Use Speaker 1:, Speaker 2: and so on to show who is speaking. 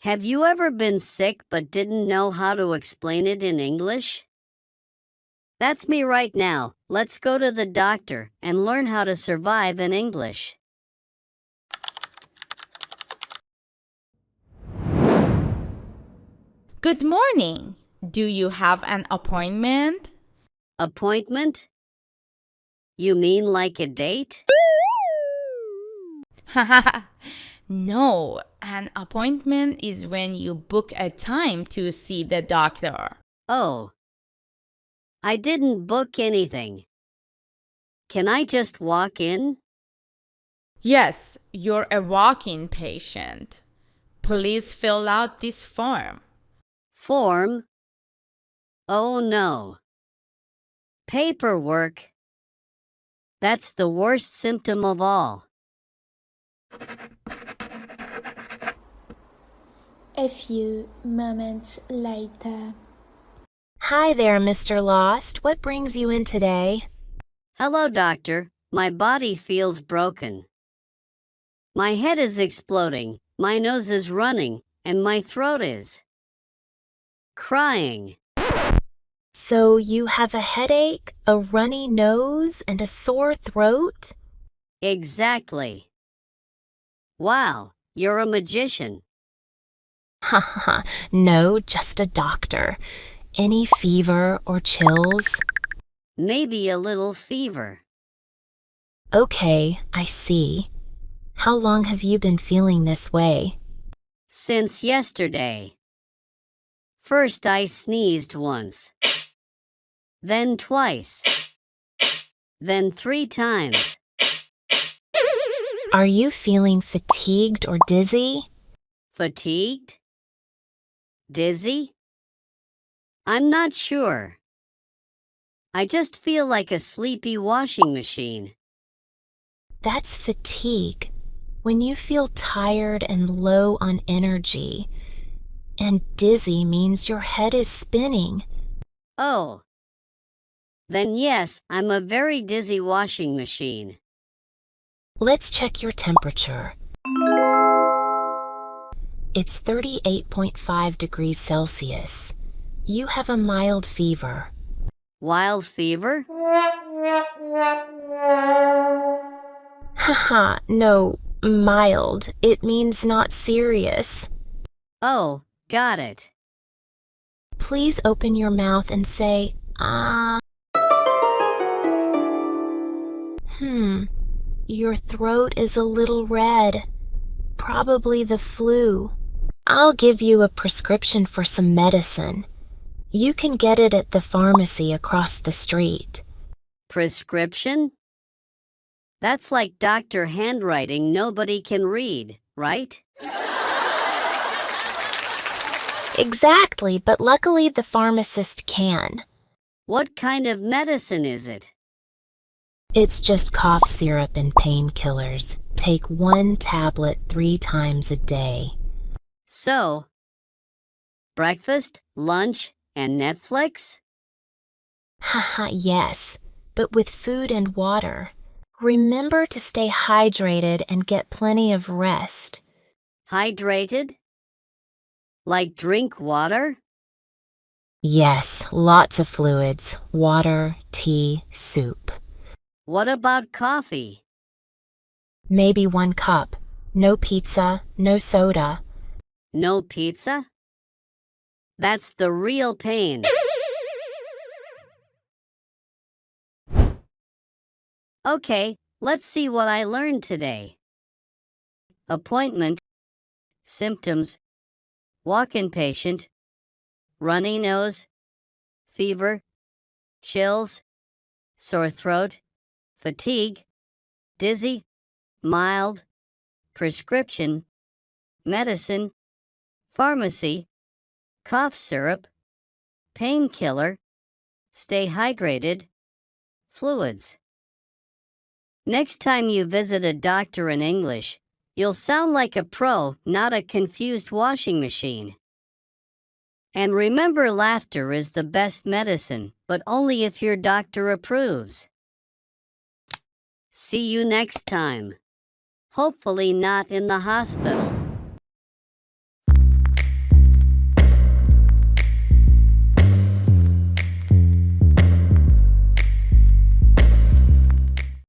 Speaker 1: Have you ever been sick but didn't know how to explain it in English? That's me right now. Let's go to the doctor and learn how to survive in English.
Speaker 2: Good morning. Do you have an appointment?
Speaker 1: Appointment? You mean like a date?
Speaker 2: No, an appointment is when you book a time to see the doctor.
Speaker 1: Oh, I didn't book anything. Can I just walk in?
Speaker 2: Yes, you're a walk-in patient. Please fill out this form.
Speaker 1: Form? Oh no. Paperwork. That's the worst symptom of all.
Speaker 3: A few moments later.
Speaker 4: Hi there, Mr. Lost. What brings you in today?
Speaker 1: Hello, doctor. My body feels broken. My head is exploding, my nose is running, and my throat is crying.
Speaker 4: So you have a headache, a runny nose, and a sore throat?
Speaker 1: Exactly. Wow, you're a magician.
Speaker 4: Haha, no, just a doctor. Any fever or chills?
Speaker 1: Maybe a little fever.
Speaker 4: Okay, I see. How long have you been feeling this way?
Speaker 1: Since yesterday. First I sneezed once. Then twice. Then 3 times.
Speaker 4: Are you feeling fatigued or dizzy?
Speaker 1: Fatigued? Dizzy? I'm not sure. I just feel like a sleepy washing machine.
Speaker 4: That's fatigue. When you feel tired and low on energy. And dizzy means your head is spinning.
Speaker 1: Oh. Then yes, I'm a very dizzy washing machine.
Speaker 4: Let's check your temperature. It's 38.5 degrees Celsius. You have a mild fever.
Speaker 1: Wild fever?
Speaker 4: Haha, no, mild. It means not serious.
Speaker 1: Oh, got it.
Speaker 4: Please open your mouth and say, ah. Your throat is a little red. Probably the flu. I'll give you a prescription for some medicine. You can get it at the pharmacy across the street.
Speaker 1: Prescription? That's like doctor handwriting nobody can read, right?
Speaker 4: Exactly, but luckily the pharmacist can.
Speaker 1: What kind of medicine is it?
Speaker 4: It's just cough syrup and painkillers. Take 1 tablet 3 times a day.
Speaker 1: So, breakfast, lunch, and Netflix?
Speaker 4: Haha, yes, but with food and water. Remember to stay hydrated and get plenty of rest.
Speaker 1: Hydrated? Like drink water?
Speaker 4: Yes, lots of fluids. Water, tea, soup.
Speaker 1: What about coffee?
Speaker 4: Maybe 1 cup. No pizza, no soda.
Speaker 1: No pizza? That's the real pain. Okay, let's see what I learned today. Appointment, symptoms, walk-in patient, runny nose, fever, chills, sore throat, fatigue, dizzy, mild, prescription, medicine, pharmacy, cough syrup, painkiller, stay hydrated, fluids. Next time you visit a doctor in English, you'll sound like a pro, not a confused washing machine. And remember, laughter is the best medicine, but only if your doctor approves. See you next time. Hopefully not in the hospital.